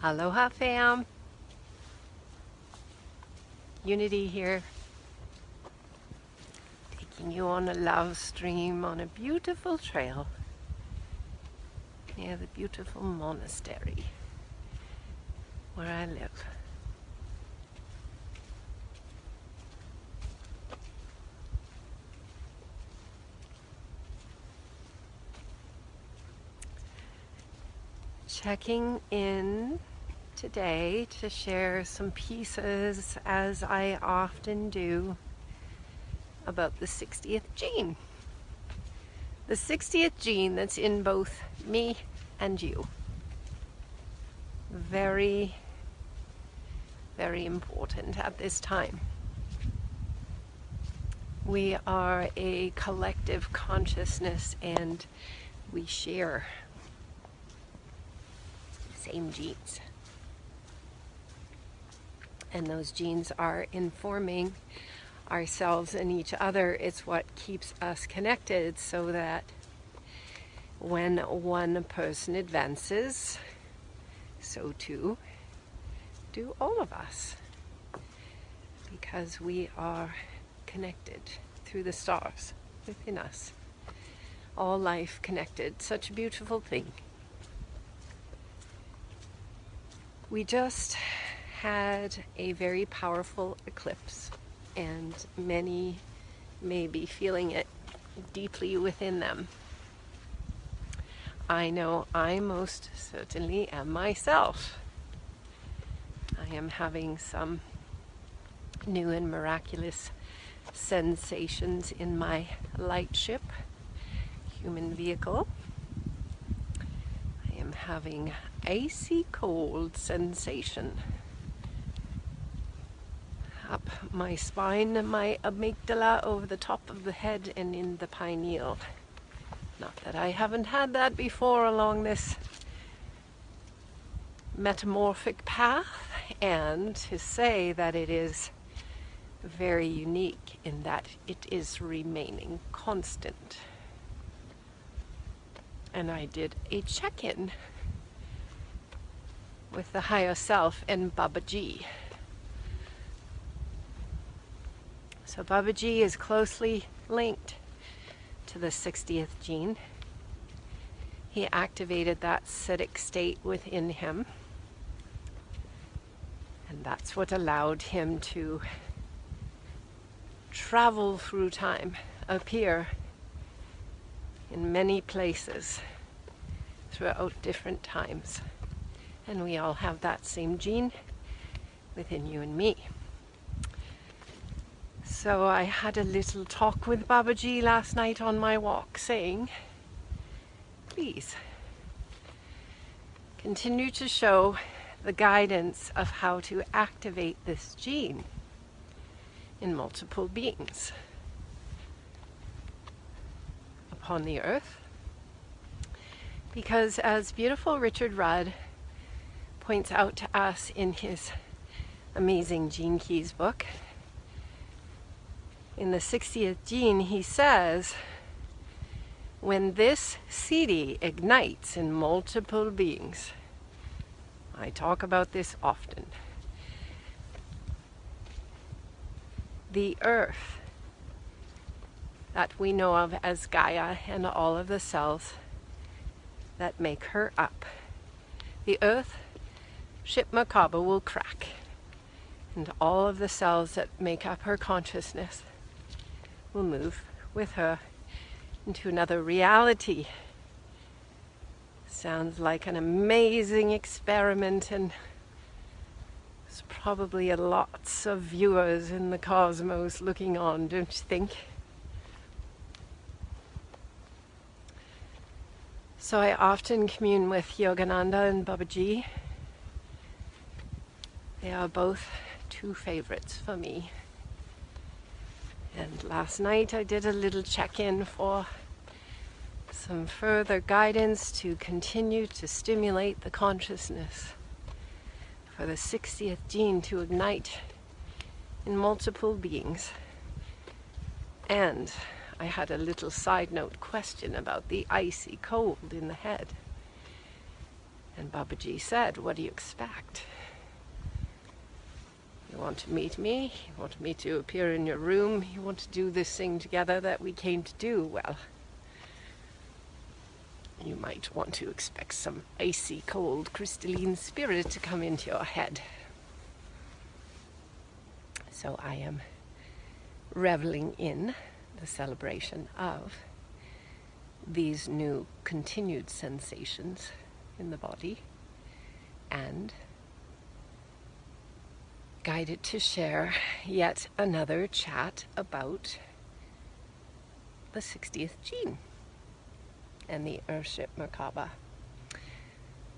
Aloha fam, Unity here, taking you on a LoveStream on a beautiful trail near the beautiful monastery where I live. Checking in today to share some pieces, as I often do, about the 60th gene. The 60th gene that's in both me and you. Very, very important at this time. We are a collective consciousness and we share same genes. And those genes are informing ourselves and each other. It's what keeps us connected, so that when one person advances, so too do all of us, because we are connected through the stars within us. All life connected. Such a beautiful thing. We just had a very powerful eclipse, and many may be feeling it deeply within them. I know I most certainly am myself. I am having some new and miraculous sensations in my lightship human vehicle. I am having icy cold sensation up my spine, my amygdala, over the top of the head and in the pineal. Not that I haven't had that before along this metamorphic path, and to say that it is very unique in that it is remaining constant. And I did a check-in with the higher self and Babaji. So Babaji is closely linked to the 60th gene. He activated that acidic state within him, and that's what allowed him to travel through time, appear in many places throughout different times. And we all have that same gene within you and me. So I had a little talk with Babaji last night on my walk, saying, please continue to show the guidance of how to activate this gene in multiple beings upon the earth. Because as beautiful Richard Rudd points out to us in his amazing Gene Keys book, in the 60th gene, he says, when this CD ignites in multiple beings, I talk about this often, the earth that we know of as Gaia and all of the cells that make her up, the Earthship Merkaba will crack, and all of the cells that make up her consciousness will move with her into another reality. Sounds like an amazing experiment, and there's probably lots of viewers in the cosmos looking on, don't you think? So I often commune with Yogananda and Babaji. They are both two favorites for me. And last night I did a little check-in for some further guidance to continue to stimulate the consciousness, for the 60th gene to ignite in multiple beings. And I had a little side note question about the icy cold in the head. And Babaji said, what do you expect? You want to meet me? You want me to appear in your room? You want to do this thing together that we came to do? Well, you might want to expect some icy cold crystalline spirit to come into your head. So I am reveling in the celebration of these new continued sensations in the body, and guided to share yet another chat about the 60th gene and the Earthship Merkaba.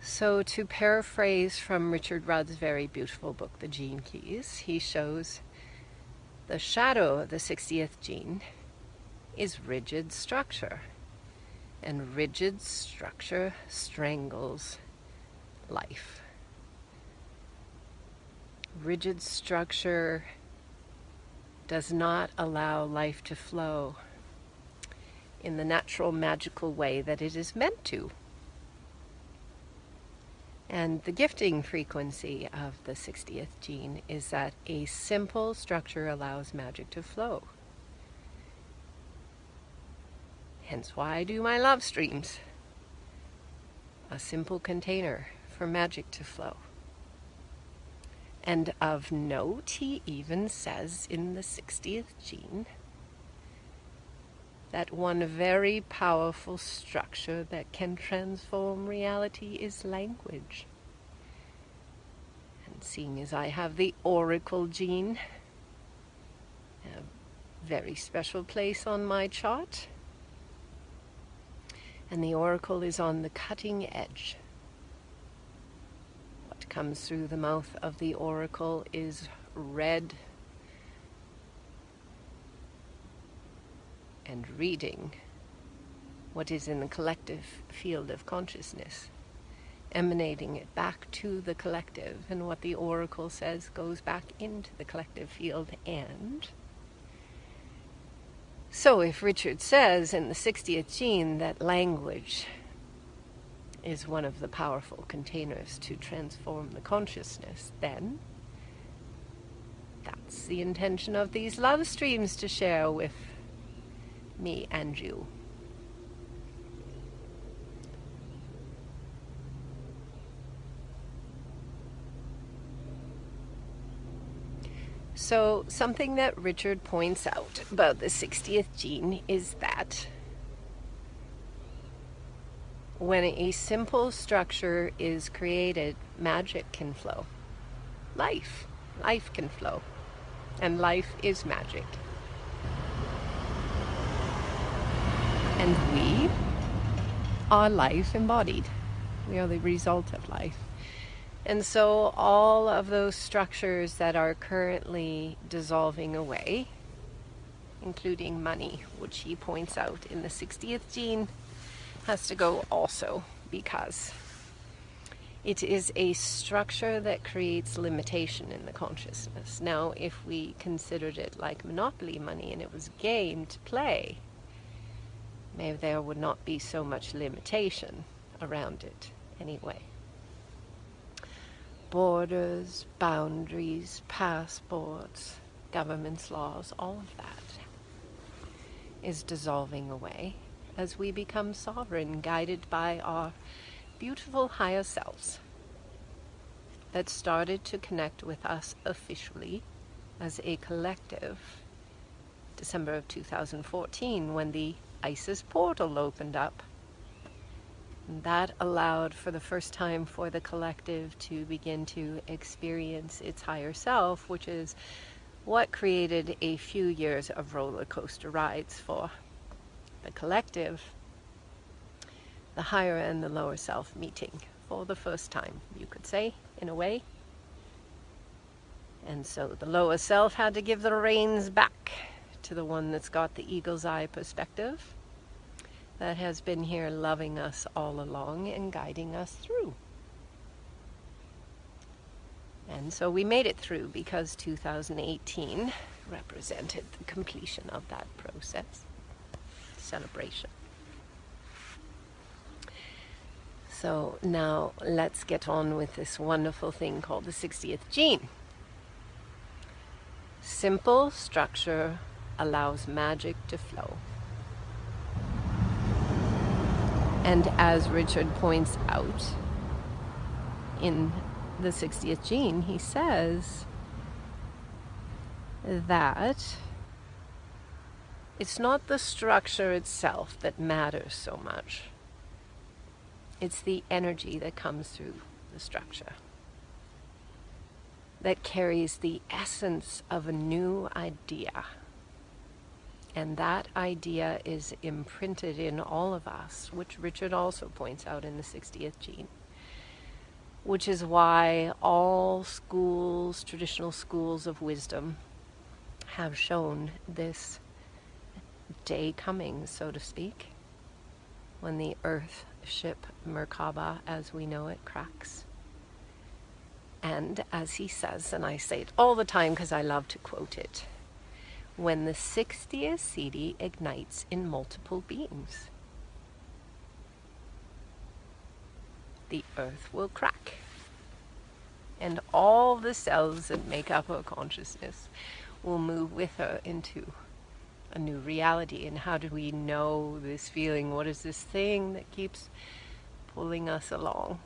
So to paraphrase from Richard Rudd's very beautiful book, The Gene Keys, he shows the shadow of the 60th gene is rigid structure. And rigid structure strangles life. Rigid structure does not allow life to flow in the natural, magical way that it is meant to. And the gifting frequency of the 60th gene is that a simple structure allows magic to flow. Hence why I do my love streams. A simple container for magic to flow. And of note, he even says in the 60th gene that one very powerful structure that can transform reality is language. And seeing as I have the oracle gene, a very special place on my chart, and the oracle is on the cutting edge. What comes through the mouth of the oracle is read and reading what is in the collective field of consciousness, emanating it back to the collective, and what the oracle says goes back into the collective field. And so if Richard says in the 60th gene that language is one of the powerful containers to transform the consciousness, then that's the intention of these love streams, to share with me and you. So something that Richard points out about the 60th gene is that when a simple structure is created, magic can flow. Life can flow. And life is magic. And we are life embodied. We are the result of life. And so all of those structures that are currently dissolving away, including money, which he points out in the 60th gene, has to go also, because it is a structure that creates limitation in the consciousness. Now, if we considered it like Monopoly money and it was a game to play, maybe there would not be so much limitation around it anyway. Borders, boundaries, passports, governments, laws, all of that is dissolving away as we become sovereign, guided by our beautiful higher selves that started to connect with us officially as a collective December of 2014, when the Isis portal opened up. And that allowed for the first time for the collective to begin to experience its higher self, which is what created a few years of roller coaster rides for the collective, the higher and the lower self meeting for the first time, you could say, in a way. And so the lower self had to give the reins back to the one that's got the eagle's eye perspective, that has been here loving us all along and guiding us through. And so we made it through, because 2018 represented the completion of that process, celebration. So now let's get on with this wonderful thing called the 60th gene. Simple structure allows magic to flow. And as Richard points out in the 60th gene, he says that it's not the structure itself that matters so much. It's the energy that comes through the structure that carries the essence of a new idea. And that idea is imprinted in all of us, which Richard also points out in the 60th gene. Which is why all schools, traditional schools of wisdom, have shown this day coming, so to speak, when the Earthship Merkaba, as we know it, cracks. And as he says, and I say it all the time because I love to quote it, when the 60th CD ignites in multiple beings, the earth will crack. And all the cells that make up her consciousness will move with her into a new reality. And how do we know this feeling? What is this thing that keeps pulling us along?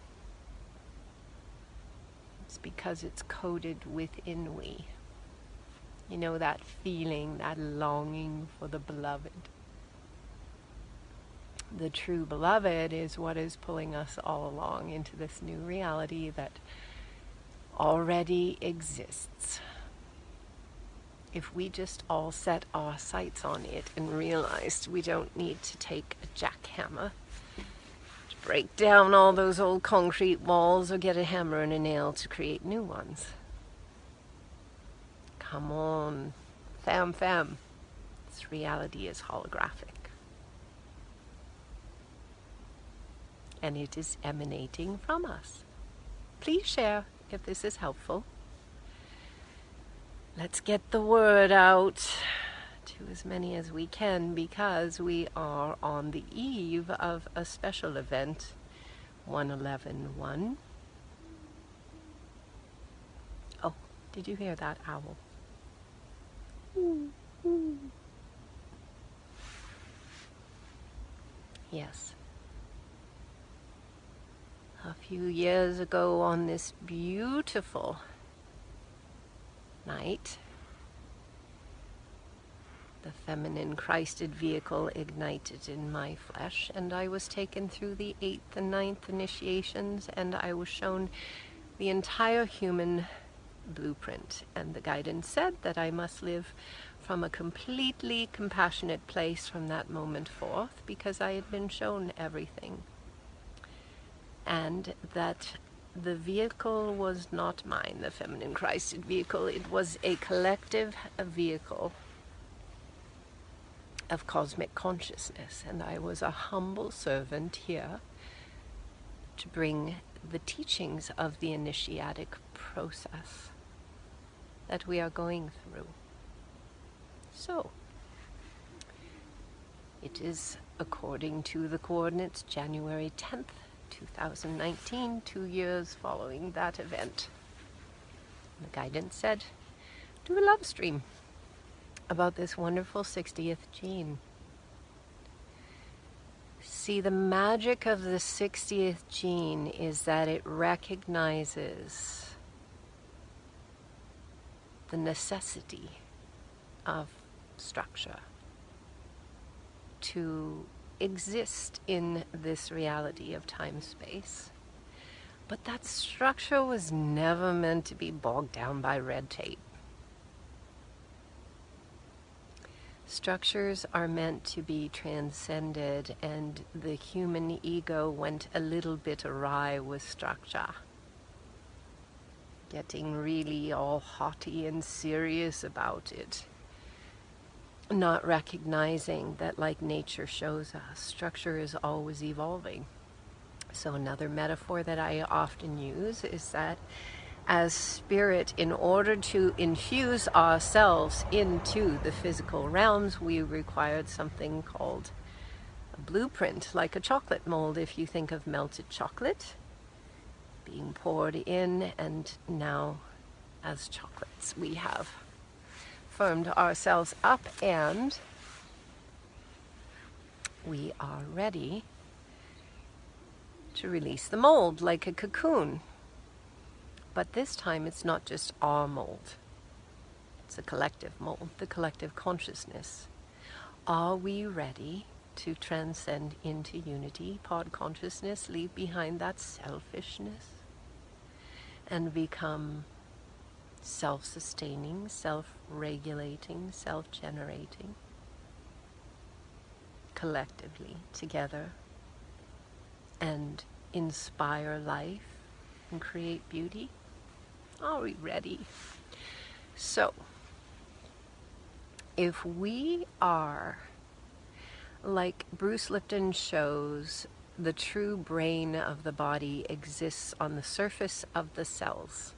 It's because it's coded within we. You know, that feeling, that longing for the beloved. The true beloved is what is pulling us all along into this new reality that already exists. If we just all set our sights on it and realized we don't need to take a jackhammer to break down all those old concrete walls or get a hammer and a nail to create new ones. Come on, fam. This reality is holographic. And it is emanating from us. Please share if this is helpful. Let's get the word out to as many as we can, because we are on the eve of a special event, 111.1. Oh, did you hear that owl? Yes. A few years ago on this beautiful night, the feminine Christed vehicle ignited in my flesh, and I was taken through the 8th and 9th initiations, and I was shown the entire human blueprint. And the guidance said that I must live from a completely compassionate place from that moment forth, because I had been shown everything. And that the vehicle was not mine, the feminine Christed vehicle. It was a collective vehicle of cosmic consciousness, and I was a humble servant here to bring the teachings of the initiatic process that we are going through. So, it is according to the coordinates January 10th, 2019, 2 years following that event. The guidance said, do a love stream about this wonderful 60th gene. See, the magic of the 60th gene is that it recognizes the necessity of structure to exist in this reality of time-space. But that structure was never meant to be bogged down by red tape. Structures are meant to be transcended, and the human ego went a little bit awry with structure, getting really all haughty and serious about it, not recognizing that, like nature shows us, structure is always evolving. So another metaphor that I often use is that as spirit, in order to infuse ourselves into the physical realms, we required something called a blueprint, like a chocolate mold, if you think of melted chocolate being poured in, and now as chocolates we have firmed ourselves up and we are ready to release the mold like a cocoon. But this time it's not just our mold, it's a collective mold, the collective consciousness. Are we ready to transcend into unity, pod consciousness, leave behind that selfishness, and become self-sustaining, self-regulating, self-generating, collectively, together, and inspire life and create beauty? Are we ready? So, if we are, like Bruce Lipton shows, the true brain of the body exists on the surface of the cells.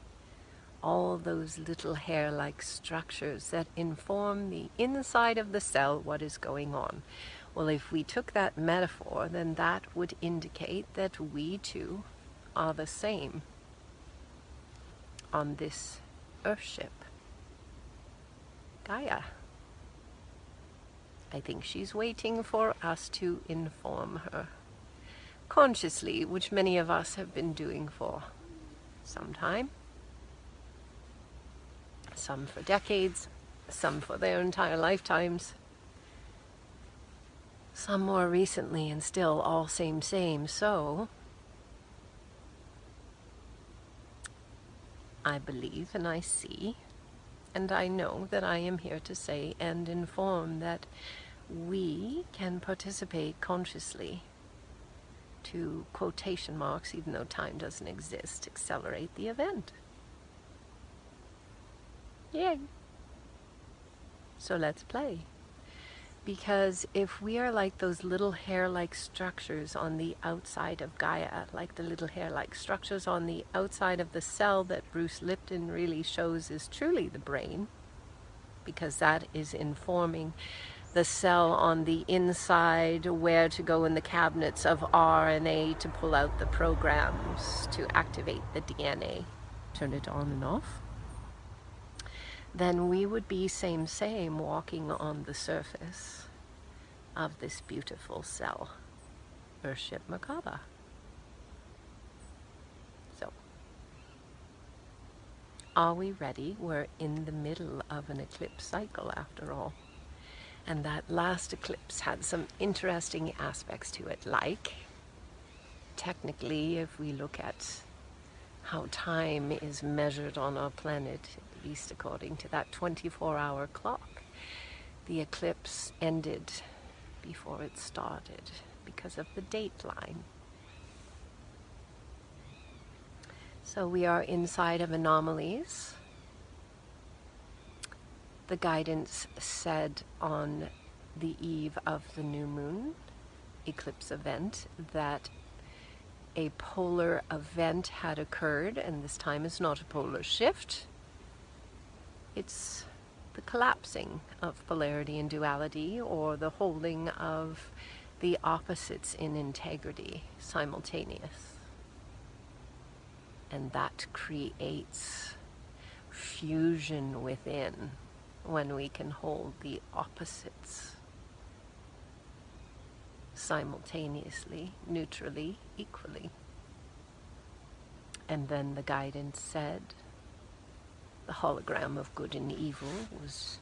All those little hair-like structures that inform the inside of the cell what is going on. Well, if we took that metaphor, then that would indicate that we too are the same on this Earthship. Gaia. I think she's waiting for us to inform her consciously, which many of us have been doing for some time. Some for decades, some for their entire lifetimes, some more recently, and still all same. So, I believe and I see, and I know that I am here to say and inform that we can participate consciously to, quotation marks, even though time doesn't exist, accelerate the event. Yay! So let's play. Because if we are like those little hair-like structures on the outside of Gaia, like the little hair-like structures on the outside of the cell that Bruce Lipton really shows is truly the brain, because that is informing the cell on the inside, where to go in the cabinets of RNA to pull out the programs to activate the DNA, turn it on and off, then we would be same walking on the surface of this beautiful cell, Earthship Merkaba. So, are we ready? We're in the middle of an eclipse cycle after all. And that last eclipse had some interesting aspects to it, like, technically, if we look at how time is measured on our planet, at least according to that 24-hour clock, the eclipse ended before it started because of the date line. So we are inside of anomalies. The guidance said on the eve of the new moon eclipse event that a polar event had occurred, and this time is not a polar shift. It's the collapsing of polarity and duality, or the holding of the opposites in integrity, simultaneous. And that creates fusion within when we can hold the opposites simultaneously, neutrally, equally. And then the guidance said the hologram of good and evil was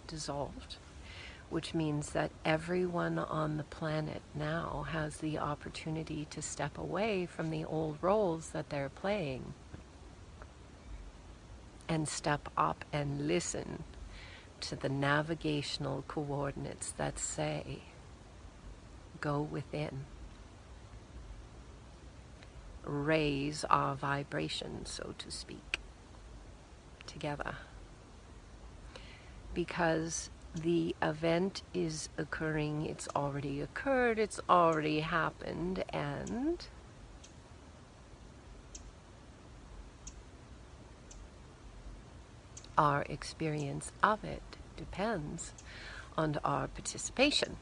dissolved, which means that everyone on the planet now has the opportunity to step away from the old roles that they're playing and step up and listen to the navigational coordinates that say, go within. Raise our vibration, so to speak, together. Because the event is occurring, it's already occurred, it's already happened, and our experience of it depends on our participation.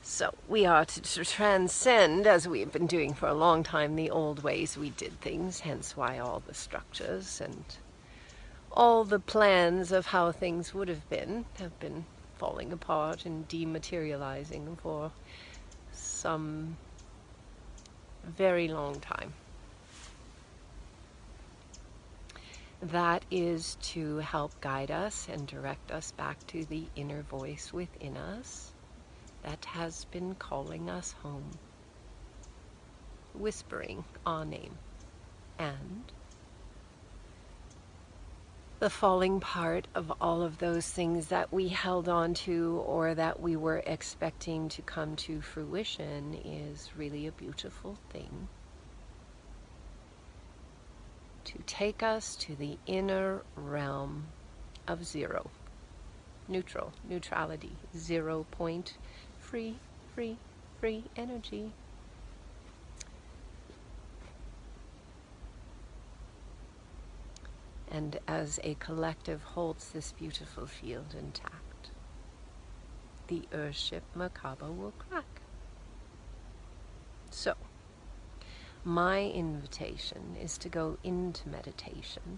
So we are to transcend, as we've been doing for a long time, the old ways we did things, hence why all the structures and all the plans of how things would have been falling apart and dematerializing for some very long time. That is to help guide us and direct us back to the inner voice within us that has been calling us home, whispering our name. And the falling part of all of those things that we held on to or that we were expecting to come to fruition is really a beautiful thing. To take us to the inner realm of zero, neutral, neutrality, 0 point, free energy. And as a collective holds this beautiful field intact, the Earthship Merkaba will crack. So, my invitation is to go into meditation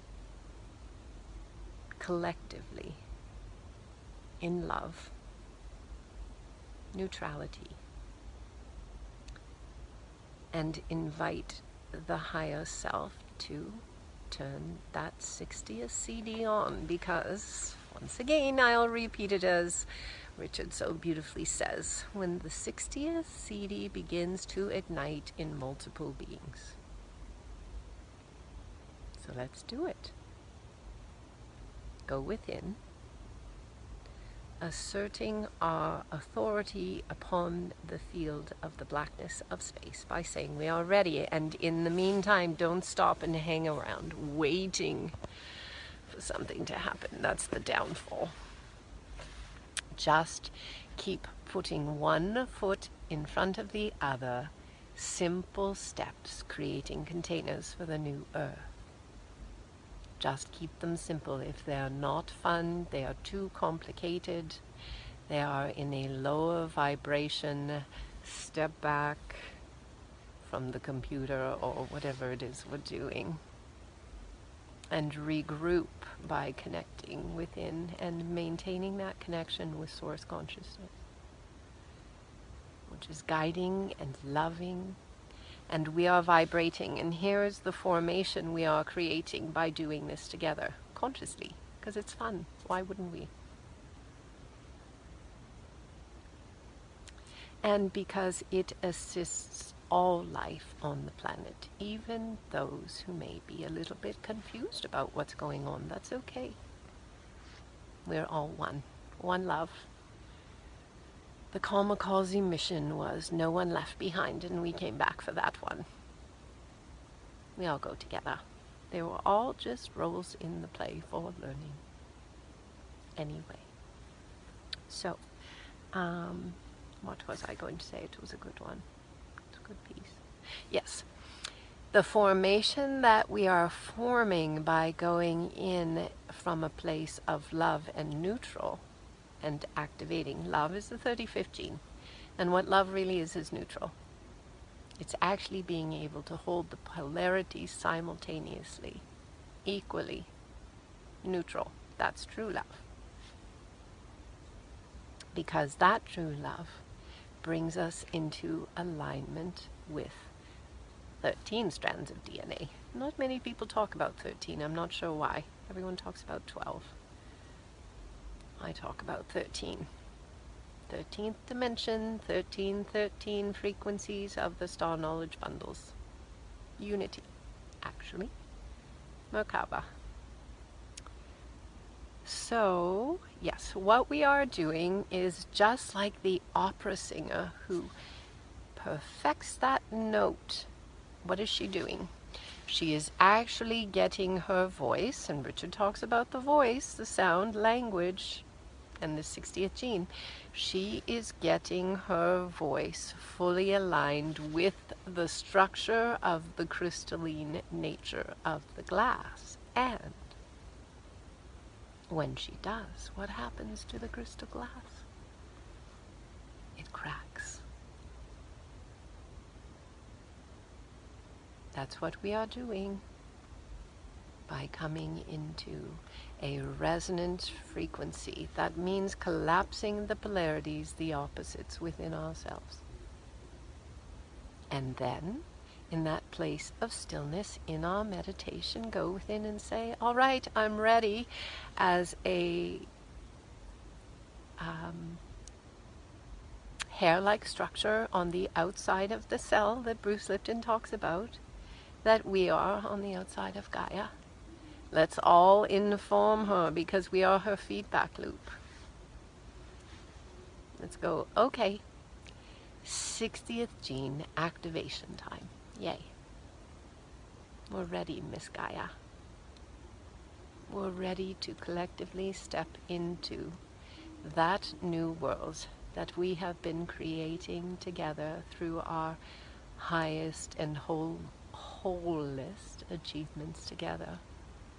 collectively in love, neutrality, and invite the higher self to turn that 60th CD on, because, once again, I'll repeat it as Richard so beautifully says, when the 60th CD begins to ignite in multiple beings. So let's do it. Go within, asserting our authority upon the field of the blackness of space by saying we are ready, and in the meantime don't stop and hang around waiting for something to happen. That's the downfall. Just keep putting one foot in front of the other, simple steps, creating containers for the new earth. Just keep them simple. If they are not fun, they are too complicated, they are in a lower vibration, step back from the computer or whatever it is we're doing and regroup by connecting within and maintaining that connection with source consciousness, which is guiding and loving. And we are vibrating, and here is the formation we are creating by doing this together, consciously, because it's fun. Why wouldn't we? And because it assists all life on the planet, even those who may be a little bit confused about what's going on. That's okay. We're all one love. The kamikaze mission was no one left behind, and we came back for that one. We all go together. They were all just roles in the play for learning. Anyway. So, what was I going to say? It was a good one. It's a good piece. Yes. The formation that we are forming by going in from a place of love and neutral and activating. Love is the 35th gene. And what love really is neutral. It's actually being able to hold the polarities simultaneously, equally neutral. That's true love. Because that true love brings us into alignment with 13 strands of DNA. Not many people talk about 13. I'm not sure why. Everyone talks about 12. I talk about 13. 13th dimension, 13 frequencies of the star knowledge bundles. Unity, actually. Merkaba. So, yes, what we are doing is just like the opera singer who perfects that note. What is she doing? She is actually getting her voice, and Richard talks about the voice, the sound, language, and the 60th gene. She is getting her voice fully aligned with the structure of the crystalline nature of the glass. And when she does, what happens to the crystal glass? It cracks. That's what we are doing by coming into a resonant frequency. That means collapsing the polarities, the opposites within ourselves. And then, in that place of stillness, in our meditation, go within and say, all right, I'm ready, as a hair-like structure on the outside of the cell that Bruce Lipton talks about, that we are on the outside of Gaia. Let's all inform her, because we are her feedback loop. Let's go, okay, 60th gene activation time. Yay. We're ready, Miss Gaia. We're ready to collectively step into that new world that we have been creating together through our highest and wholest achievements together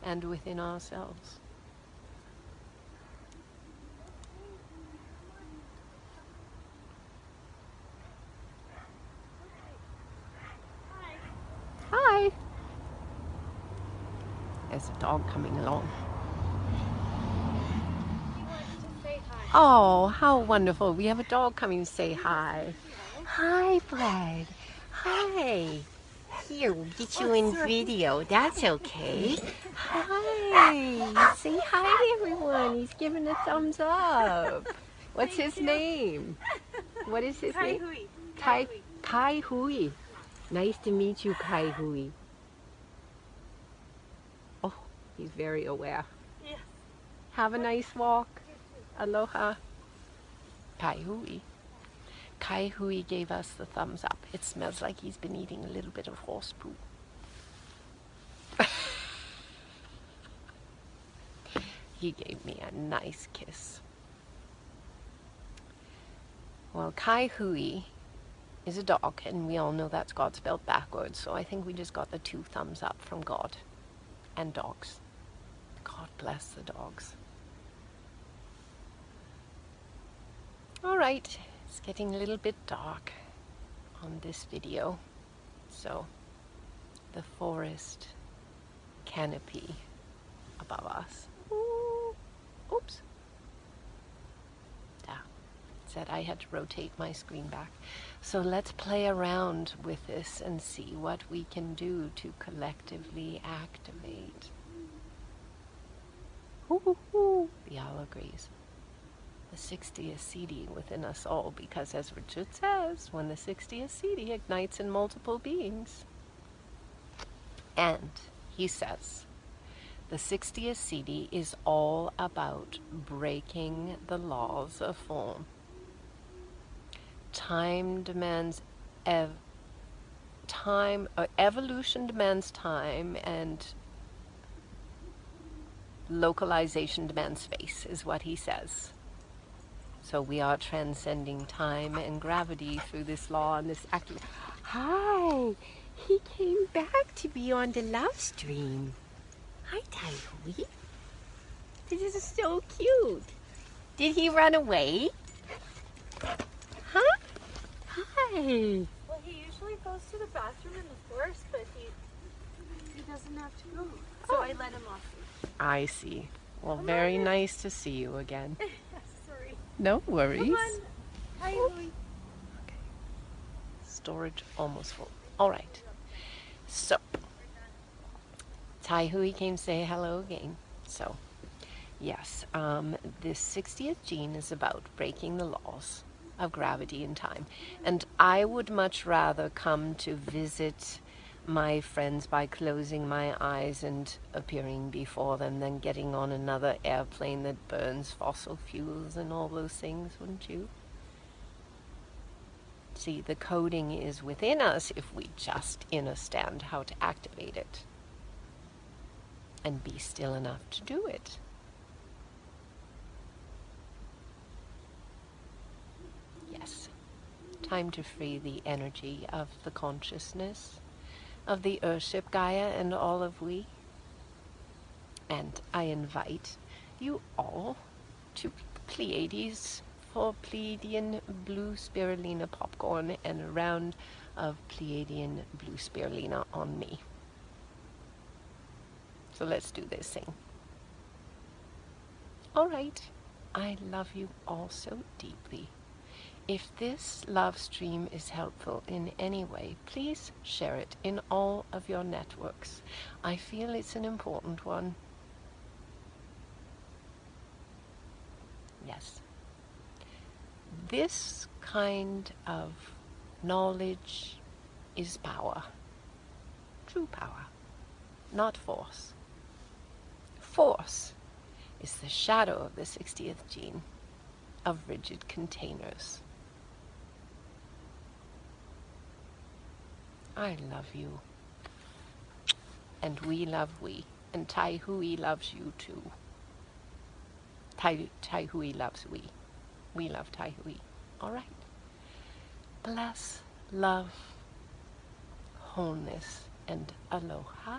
and within ourselves. Hi. There's a dog coming along. He wants to say hi. Oh, how wonderful. We have a dog coming to say hi. Hi, Fred. Hi. Here, we'll get you in video. That's okay. Hi. Say hi to everyone. He's giving a thumbs up. What's his name? What is his name? Kai Hui. Nice to meet you, Kai Hui. Oh, he's very aware. Yes. Have a nice walk. Aloha. Kai Hui. Kai Hui gave us the thumbs up. It smells like he's been eating a little bit of horse poo. He gave me a nice kiss. Well, Kai Hui is a dog, and we all know that's God spelled backwards, so I think we just got the 2 thumbs up from God and dogs. God bless the dogs. All right, it's getting a little bit dark on this video, so the forest canopy above us. Ooh. Oops. Yeah, said I had to rotate my screen back. So let's play around with this and see what we can do to collectively activate. The owl agrees. The 60 is seeding within us all, because as Richard says, when the 60 is seedy, ignites in multiple beings. And he says, the 60th CD is all about breaking the laws of form. Evolution demands time, and localization demands space, is what he says. So we are transcending time and gravity through this law and this act. Hi, he came back to be on the LoveStream. Hi, Taihui. This is so cute. Did he run away? Huh? Hi. Well, he usually goes to the bathroom in the forest, but he doesn't have to go. So I let him off. I see. Well, very nice to see you again. Sorry. No worries. Come on. Hi, Louie. Okay. Storage almost full. All right. So, Taihui came to say hello again. So, yes, this 60th gene is about breaking the laws of gravity and time. And I would much rather come to visit my friends by closing my eyes and appearing before them than getting on another airplane that burns fossil fuels and all those things, wouldn't you? See, the coding is within us if we just understand how to activate it and be still enough to do it. Yes, time to free the energy of the consciousness of the Earthship Gaia and all of we. And I invite you all to Pleiades for Pleiadian blue spirulina popcorn and a round of Pleiadian blue spirulina on me. So let's do this thing. All right. I love you all so deeply. If this love stream is helpful in any way, please share it in all of your networks. I feel it's an important one. Yes. This kind of knowledge is power. True power, not force. Force is the shadow of the 60th gene of rigid containers. I love you. And we love we. And Tai Hui loves you too. Tai Hui loves we. We love Tai Hui. All right. Bless, love, wholeness, and aloha.